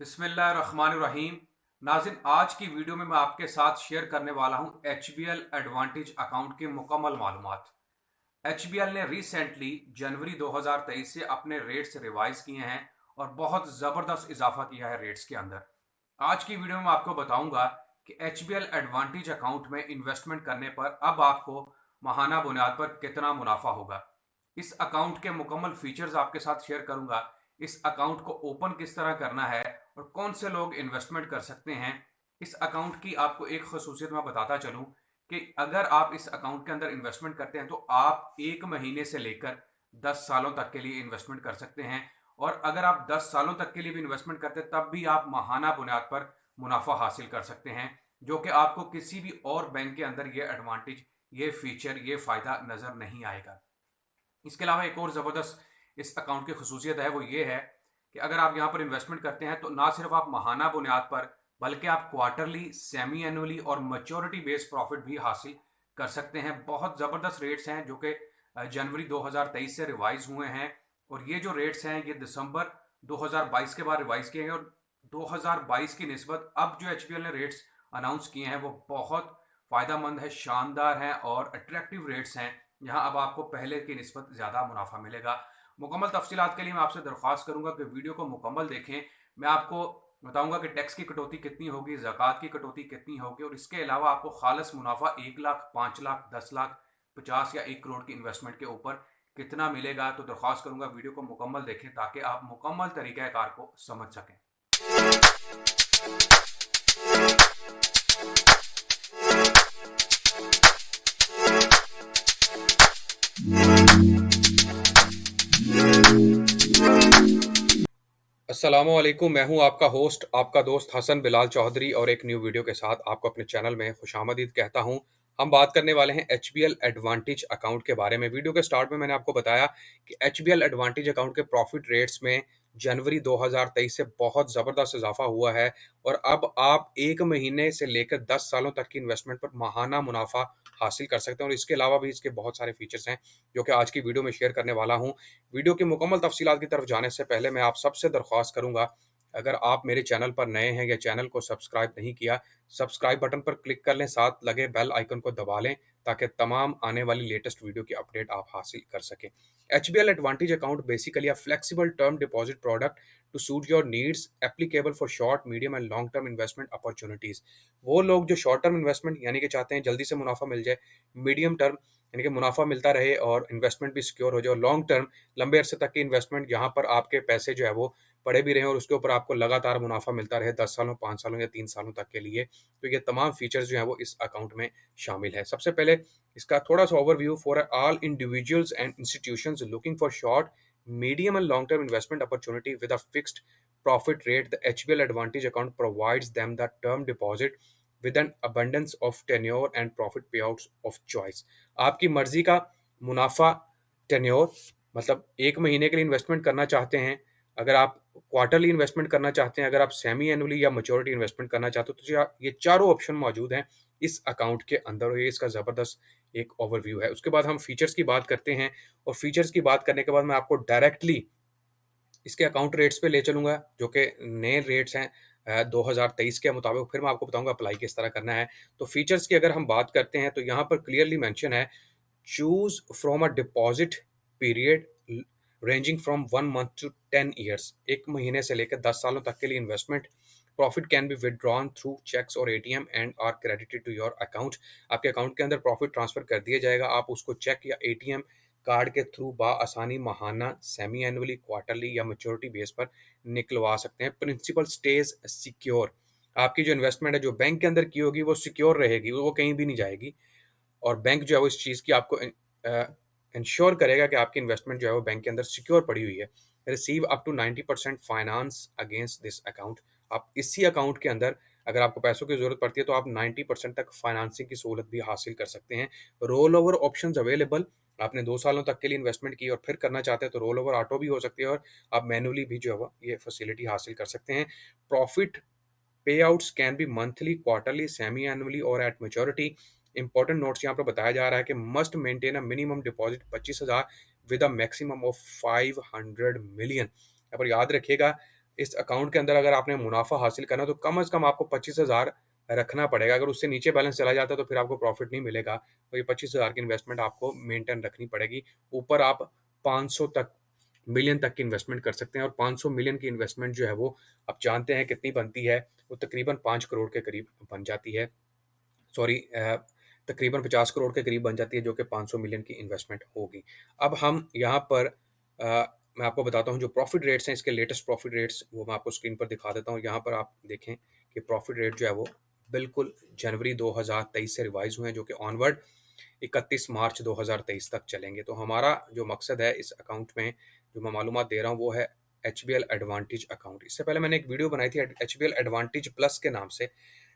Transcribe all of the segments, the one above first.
बिस्मिल्लाहिर्रहमानिर्रहीम। नाज़रीन, आज की वीडियो में मैं आपके साथ शेयर करने वाला हूं HBL एडवांटेज अकाउंट की मुकम्मल मालूमात। HBL ने रिसेंटली जनवरी 2023 से अपने रेट्स रिवाइज किए हैं और बहुत ज़बरदस्त इजाफा किया है रेट्स के अंदर। आज की वीडियो में मैं आपको बताऊंगा कि HBL एडवांटेज अकाउंट में इन्वेस्टमेंट करने पर अब आपको माहाना बुनियाद पर कितना मुनाफा होगा। इस अकाउंट के मुकम्मल फीचर्स आपके साथ शेयर करूंगा। इस अकाउंट को ओपन किस तरह करना है और कौन से लोग इन्वेस्टमेंट कर सकते हैं। इस अकाउंट की आपको एक खसूसियत मैं बताता चलूं कि अगर आप इस अकाउंट के अंदर इन्वेस्टमेंट करते हैं तो आप 1 महीने से लेकर 10 सालों तक के लिए इन्वेस्टमेंट कर सकते हैं। और अगर आप 10 सालों तक के लिए भी इन्वेस्टमेंट करते हैं तब भी आप माहाना बुनियाद पर मुनाफा हासिल कर सकते हैं, जो कि आपको किसी भी और बैंक के अंदर ये एडवांटेज, ये फीचर, ये फ़ायदा नज़र नहीं आएगा। इसके अलावा एक और ज़बरदस्त इस अकाउंट की खसूसियत है, वो ये है कि अगर आप यहाँ पर इन्वेस्टमेंट करते हैं तो ना सिर्फ आप माहाना बुनियाद पर बल्कि आप क्वार्टरली, सेमी एनुअली और मैच्योरिटी बेस्ड प्रॉफिट भी हासिल कर सकते हैं। बहुत ज़बरदस्त रेट्स हैं जो कि जनवरी 2023 से रिवाइज हुए हैं। और ये जो रेट्स हैं ये दिसंबर 2022 के बाद रिवाइज किए गए और 2022 की निस्बत अब जो HBL ने रेट्स अनाउंस किए हैं वो बहुत फ़ायदेमंद है, शानदार हैं और अट्रैक्टिव रेट्स हैं। यहाँ अब आपको पहले की निस्बत ज़्यादा मुनाफा मिलेगा। मुकम्मल तफसीलात के लिए मैं आपसे दरख्वास्त करूँगा कि वीडियो को मुकम्मल देखें। मैं आपको बताऊँगा कि टैक्स की कटौती कितनी होगी, ज़कात की कटौती कितनी होगी और इसके अलावा आपको खालिस मुनाफा 1 लाख, 5 लाख, 10 लाख, 50 या 1 करोड़ की इन्वेस्टमेंट के ऊपर कितना मिलेगा। तो दरख्वास्त करूँगा वीडियो को मुकम्मल देखें ताकि आप मुकम्मल तरीक़ाकार को समझ सकें। अस्सलामुअलैकुम, मैं हूं आपका होस्ट, आपका दोस्त हसन बिलाल चौधरी और एक न्यू वीडियो के साथ आपको अपने चैनल में खुशामदीद कहता हूं। हम बात करने वाले हैं HBL एडवांटेज अकाउंट के बारे में। वीडियो के स्टार्ट में मैंने आपको बताया कि HBL एडवांटेज अकाउंट के प्रॉफिट रेट्स में जनवरी 2023 से बहुत ज़बरदस्त इजाफा हुआ है और अब आप 1 महीने से लेकर 10 सालों तक की इन्वेस्टमेंट पर माहाना मुनाफा हासिल कर सकते हैं। और इसके अलावा भी इसके बहुत सारे फीचर्स हैं जो कि आज की वीडियो में शेयर करने वाला हूं। वीडियो की मुकम्मल तफसीलात की तरफ जाने से पहले मैं आप सबसे दरख्वास्त करूंगा, अगर आप मेरे चैनल पर नए हैं या चैनल को सब्सक्राइब नहीं किया, सब्सक्राइब बटन पर क्लिक कर लें, साथ लगे बेल आइकन को दबा लें ताकि तमाम आने वाली लेटेस्ट वीडियो की अपडेट आप हासिल कर सकें। HBL advantage account basically a flexible term deposit product to suit your needs, applicable for short, medium and long term investment opportunities. वो लोग जो शॉर्ट टर्म इन्वेस्टमेंट यानी कि चाहते हैं जल्दी से मुनाफा मिल जाए, मीडियम टर्म यानी कि मुनाफा मिलता रहे और इन्वेस्टमेंट भी सिक्योर हो जाए, और लॉन्ग टर्म लंबे अरसे तक की इन्वेस्टमेंट जहां पर आपके पैसे जो है वो पड़े भी रहें और उसके ऊपर आपको लगातार मुनाफा मिलता रहे 10 सालों, 5 सालों या 3 सालों तक के लिए। तो ये तमाम फीचर्स जो हैं वो इस अकाउंट में शामिल है। सबसे पहले इसका थोड़ा सा overview for all individuals and institutions looking for short, medium and long term investment opportunity with a fixed profit rate. The HBL Advantage account provides them the term deposit with an abundance of tenure and profit payouts of choice. आपकी मर्जी का मुनाफा, tenure मतलब 1 महीने के लिए investment करना चाहते हैं, अगर आप क्वार्टरली इन्वेस्टमेंट करना चाहते हैं, अगर आप सेमी एनुअली या मैच्योरिटी इन्वेस्टमेंट करना चाहते हो, तो ये चारों ऑप्शन मौजूद हैं इस अकाउंट के अंदर और ये इसका ज़बरदस्त एक ओवरव्यू है। उसके बाद हम फीचर्स की बात करते हैं और फीचर्स की बात करने के बाद मैं आपको डायरेक्टली इसके अकाउंट रेट्स पे ले चलूँगा जो कि नए रेट्स हैं 2023 के मुताबिक। फिर मैं आपको बताऊँगा अप्लाई किस तरह करना है। तो फीचर्स की अगर हम बात करते हैं तो यहाँ पर क्लियरली मेंशन है, choose from a deposit period ranging from 1 month to 10 years. 1 महीने से लेकर 10 सालों तक के लिए investment. Profit can be withdrawn through cheques और ATM and are credited to your account. आपके अकाउंट के अंदर प्रॉफिट ट्रांसफर कर दिया जाएगा, आप उसको चेक या ATM कार्ड के थ्रू आसानी माहाना, सेमी एनुअली, क्वार्टरली या मैच्योरिटी बेस पर निकलवा सकते हैं। Principal stage secure. आपकी जो इन्वेस्टमेंट है जो बैंक के अंदर की होगी वो सिक्योर रहेगी, वो कहीं भी नहीं जाएगी और बैंक जो है वो इस चीज़ की आपको इंश्योर करेगा कि आपकी इन्वेस्टमेंट जो है वो बैंक के अंदर सिक्योर पड़ी हुई है। Receive up to 90% finance against this account. आप इसी अकाउंट के अंदर अगर आपको पैसों की ज़रूरत पड़ती है तो आप 90% तक फाइनेंसिंग की सहूलत भी हासिल कर सकते हैं। Roll over options available. आपने 2 सालों तक के लिए इन्वेस्टमेंट की और फिर करना चाहते हैं तो रोल ओवर ऑटो भी हो सकती है और आप मैनुअली भी जो है वो ये फैसिलिटी हासिल कर सकते हैं। Profit पेआउट्स can be monthly, quarterly, semi annually और एट मैच्योरिटी। इंपॉर्टेंट नोट्स यहाँ पर बताया जा रहा है कि must maintain a minimum deposit 25,000 with a maximum of 500 million. यहाँ पर याद रखिएगा इस अकाउंट के अंदर अगर आपने मुनाफ़ा हासिल करना है तो कम से कम आपको 25,000 रखना पड़ेगा। अगर उससे नीचे बैलेंस चला जाता है तो फिर आपको प्रॉफ़िट नहीं मिलेगा। तो ये 25,000 की इन्वेस्टमेंट आपको मेंटेन रखनी पड़ेगी। ऊपर आप 500 तक मिलियन तक की इन्वेस्टमेंट कर सकते हैं और 500 मिलियन की इन्वेस्टमेंट जो है वो आप जानते हैं कितनी बनती है, वो तकरीबन 5 करोड़ के करीब बन जाती है। सॉरी तकरीबन 50 करोड़ के करीब बन जाती है जो कि 500 मिलियन की इन्वेस्टमेंट होगी। अब हम यहाँ पर मैं आपको बताता हूँ जो प्रॉफ़िट रेट्स हैं इसके लेटेस्ट प्रॉफ़िट रेट्स वो मैं आपको स्क्रीन पर दिखा देता हूँ। यहाँ पर आप देखें कि प्रॉफ़िट रेट जो है वो बिल्कुल जनवरी 2023 से रिवाइज़ हुए हैं जो कि ऑनवर्ड 31 मार्च 2023 तक चलेंगे। तो हमारा जो मकसद है इस अकाउंट में जो मैं मालूमात दे रहा हूँ वो है एचबीएल एडवांटेज अकाउंट। इससे पहले मैंने एक वीडियो बनाई थी एचबीएल एडवांटेज प्लस के नाम से।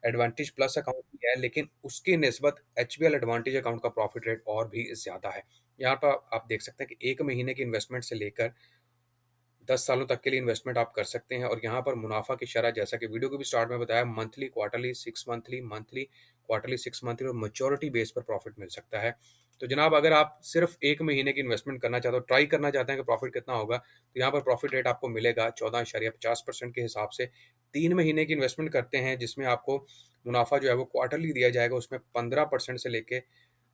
एडवांटेज प्लस अकाउंट भी है लेकिन उसकी निस्बत एचबीएल एडवांटेज अकाउंट का प्रॉफिट रेट और भी ज़्यादा है। यहाँ पर आप देख सकते हैं कि 1 महीने की इन्वेस्टमेंट से लेकर 10 सालों तक के लिए इन्वेस्टमेंट आप कर सकते हैं और यहाँ पर मुनाफा की शरह जैसा कि वीडियो के भी स्टार्ट में बताया monthly, quarterly, 6 monthly, quarterly, 6 monthly और मैच्योरिटी बेस पर प्रॉफिट मिल सकता है। तो जनाब अगर आप सिर्फ 1 महीने की इन्वेस्टमेंट करना चाहते हो, ट्राई करना चाहते हैं कि प्रॉफिट कितना होगा, तो यहाँ पर प्रॉफिट रेट आपको मिलेगा 14.50% के हिसाब से। 3 महीने की इन्वेस्टमेंट करते हैं जिसमें आपको मुनाफा जो है वो क्वार्टरली दिया जाएगा, उसमें 15% से लेके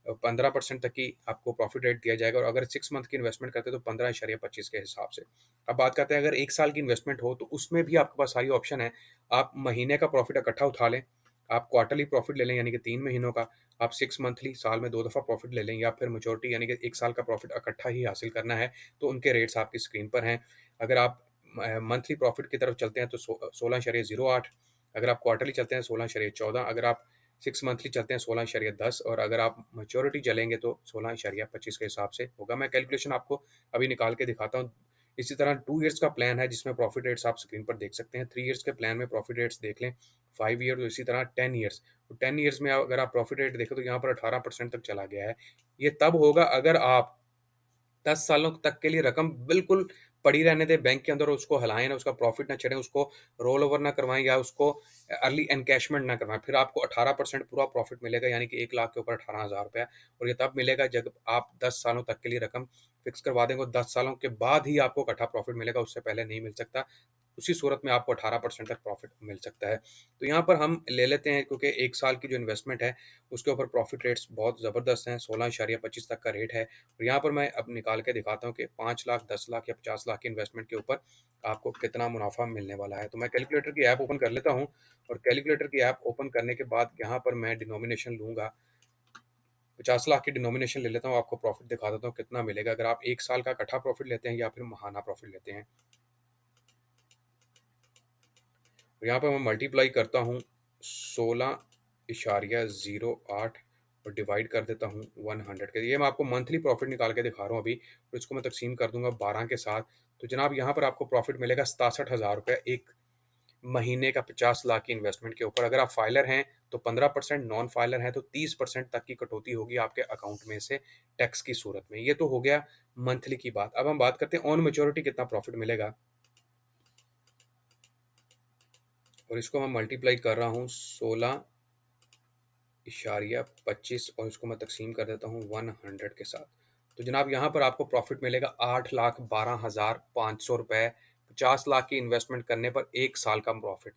15% तक की आपको प्रॉफिट रेट दिया जाएगा और अगर 6 मंथ की इन्वेस्टमेंट करते हैं तो 15.25 के हिसाब से। अब बात करते हैं अगर 1 साल की इन्वेस्टमेंट हो तो उसमें भी आपके पास सारी ऑप्शन है। आप महीने का प्रॉफिट इकट्ठा उठा लें, आप क्वार्टरली प्रॉफिट ले लें यानी कि 3 महीनों का, आप 6 मंथली साल में 2 दफ़ा प्रॉफिट ले लें या फिर मैच्योरिटी यानी कि 1 साल का प्रॉफिट इकट्ठा ही हासिल करना है, तो उनके रेट्स आपकी स्क्रीन पर हैं। अगर आप मंथली प्रॉफिट की तरफ चलते हैं तो 16.08, अगर आप क्वार्टरली चलते हैं 16.14, अगर आप 6 मंथली चलते हैं 16.10 और अगर आप मैच्योरिटी चलेंगे तो 16.25 के हिसाब से होगा। मैं कैलकुलेशन आपको अभी निकाल के दिखाता हूँ। इसी तरह 2 ईयर्स का प्लान है जिसमें प्रॉफिट रेट्स आप स्क्रीन पर देख सकते हैं। 3 ईयर्स के प्लान में प्रॉफिट रेट्स देख लें, 5 ईयर तो इसी तरह 10 ईयर्स। तो 10 ईयर्स में अगर आप प्रॉफिट रेट देखें तो यहाँ पर 18% तक चला गया है। ये तब होगा अगर आप 10 सालों तक के लिए रकम बिल्कुल पड़ी रहने दें बैंक के अंदर और उसको हिलाएँ ना, उसका प्रॉफ़िट ना चढ़े, उसको रोल ओवर ना करवाएँ या उसको अर्ली एनकैशमेंट ना करवाएँ। फिर आपको 18% पूरा प्रॉफ़िट मिलेगा यानी कि 1 लाख के ऊपर 18,000 रुपया और ये तब मिलेगा जब आप 10 सालों तक के लिए रकम फ़िक्स करवा देंगे और 10 सालों के बाद ही आपको इकट्ठा प्रॉफ़िट मिलेगा, उससे पहले नहीं मिल सकता। उसी सूरत में आपको 18% तक प्रॉफ़िट मिल सकता है। तो यहाँ पर हम ले लेते हैं क्योंकि 1 साल की जो इन्वेस्टमेंट है, उसके ऊपर प्रॉफ़िट रेट्स बहुत ज़बरदस्त हैं, 16.25 तक का रेट है। और यहाँ पर मैं अब निकाल के दिखाता हूँ कि 5 लाख, 10 लाख या 50 लाख की इन्वेस्टमेंट के ऊपर आपको कितना मुनाफ़ा मिलने वाला है। तो मैं कैलकुलेटर की ऐप ओपन कर लेता हूँ और कैलकुलेटर की ऐप ओपन करने के बाद यहाँ पर मैं डिनोमिनेशन लूँगा, 50 लाख की डिनोमिनेशन ले लेता हूँ, आपको प्रॉफ़िट दिखा देता हूँ कितना मिलेगा अगर आप 1 साल का इकट्ठा प्रॉफ़िट लेते हैं या फिर माहाना प्रॉफ़िट लेते हैं। तो यहाँ पर मैं मल्टीप्लाई करता हूँ 16.08 और डिवाइड कर देता हूँ 100 के। ये मैं आपको मंथली प्रॉफिट निकाल के दिखा रहा हूँ अभी और इसको मैं तकसीम कर दूंगा 12 के साथ। तो जनाब यहाँ पर आपको प्रॉफिट मिलेगा 67,000 रुपये एक महीने का 50 लाख की इन्वेस्टमेंट के ऊपर। अगर आप फाइलर हैं तो 15%, नॉन फाइलर हैं तो 30% तक की कटौती होगी आपके अकाउंट में से टैक्स की सूरत में। ये तो हो गया मंथली की बात। अब हम बात करते हैं ऑन मैच्योरिटी कितना प्रॉफिट मिलेगा और इसको मैं मल्टीप्लाई कर रहा हूँ 16.25 और इसको मैं तकसीम कर देता हूँ 100 के साथ। तो जनाब यहाँ पर आपको प्रॉफिट मिलेगा 8,12,500 रुपये 50 लाख की इन्वेस्टमेंट करने पर 1 साल का प्रॉफिट।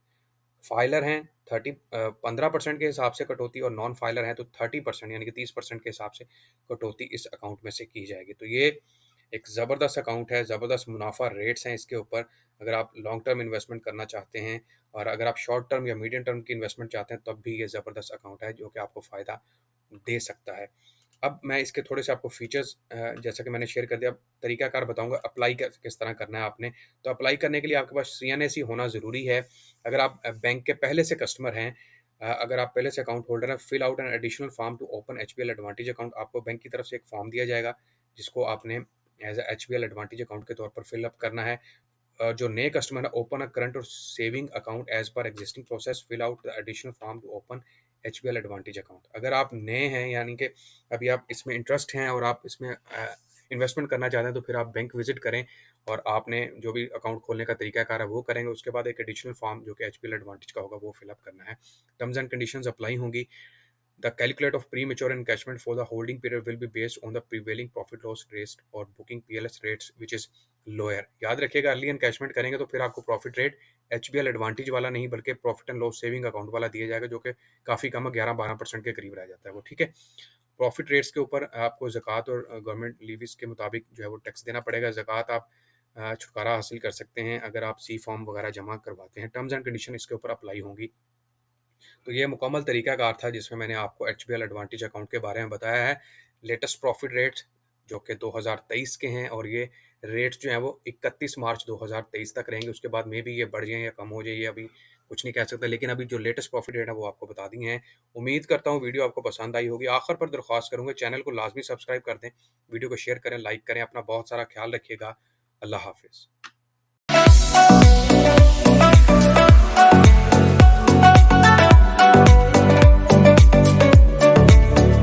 फाइलर हैं 15% के हिसाब से कटौती और नॉन फाइलर हैं तो 30% यानी कि 30% के हिसाब से कटौती इस अकाउंट में से की जाएगी। तो ये एक ज़बरदस्त अकाउंट है, ज़बरदस्त मुनाफा रेट्स हैं इसके ऊपर। अगर आप लॉन्ग टर्म इन्वेस्टमेंट करना चाहते हैं और अगर आप शॉर्ट टर्म या मीडियम टर्म की इन्वेस्टमेंट चाहते हैं तब भी ये ज़बरदस्त अकाउंट है जो कि आपको फ़ायदा दे सकता है। अब मैं इसके थोड़े से आपको फीचर्स जैसा कि मैंने शेयर कर दिया, अब तरीकाकार बताऊँगा अप्लाई किस तरह करना है आपने। तो अप्लाई करने के लिए आपके पास सीएनएसी होना ज़रूरी है। अगर आप बैंक के पहले से कस्टमर हैं, अगर आप पहले से अकाउंट होल्डर हैं, fill out an additional form to open HBL advantage account. आपको बैंक की तरफ से एक फॉर्म दिया जाएगा जिसको आपने एज एचबीएल एडवांटेज अकाउंट के तौर पर फिल अप करना है। जो नए कस्टमर है ओपन अ करंट और saving account as per existing process, fill out the additional form to open HBL advantage account. अगर आप नए हैं यानी कि अभी आप इसमें इंटरेस्ट हैं और आप इसमें इन्वेस्टमेंट करना चाहते हैं तो फिर आप बैंक विजिट करें और आपने जो भी अकाउंट खोलने का तरीकाकार है वो करेंगे। उसके बाद एक एडिशनल फॉर्म जो कि एचबीएल एडवांटेज का होगा वो फिलअप करना है। टर्म्स एंड कंडीशंस अप्लाई होंगी। The calculate of premature encashment for the holding period will be based on the prevailing profit loss rates or booking PLS rates, which is lower. याद रखिएगा, early encashment करेंगे तो फिर आपको profit rate HBL advantage वाला नहीं बल्कि profit and loss saving account वाला दिया जाएगा, जो कि काफ़ी कम है, 11-12% के करीब रह जाता है वो, ठीक है। प्रॉफिट रेट्स के ऊपर आपको ज़कात और गवर्नमेंट लीवीज़ के मुताबिक जो है वो टैक्स देना पड़ेगा। ज़कात आप छुटकारा हासिल कर सकते हैं अगर आप सी फॉर्म वगैरह जमा करवाते हैं। टर्म्स एंड कंडीशन इसके ऊपर अप्लाई होंगी। तो ये मुकम्मल तरीकाकार था जिसमें मैंने आपको एचबीएल एडवांटेज अकाउंट के बारे में बताया है। लेटेस्ट प्रॉफिट रेट जो कि 2023 के हैं, और ये रेट्स जो हैं वो 31 मार्च 2023 तक रहेंगे। उसके बाद में भी ये बढ़ जाएँ या कम हो जाए, ये अभी कुछ नहीं कह सकते, लेकिन अभी जो लेटेस्ट प्रॉफिट रेट है वो आपको बता दिए हैं। उम्मीद करता हूँ वीडियो आपको पसंद आई होगी। आखिर पर दरख्वास्त करूँगा, चैनल को लाजमी सब्सक्राइब कर दें, वीडियो को शेयर करें, लाइक करें। अपना बहुत सारा ख्याल रखिएगा। अल्लाह हाफिज़।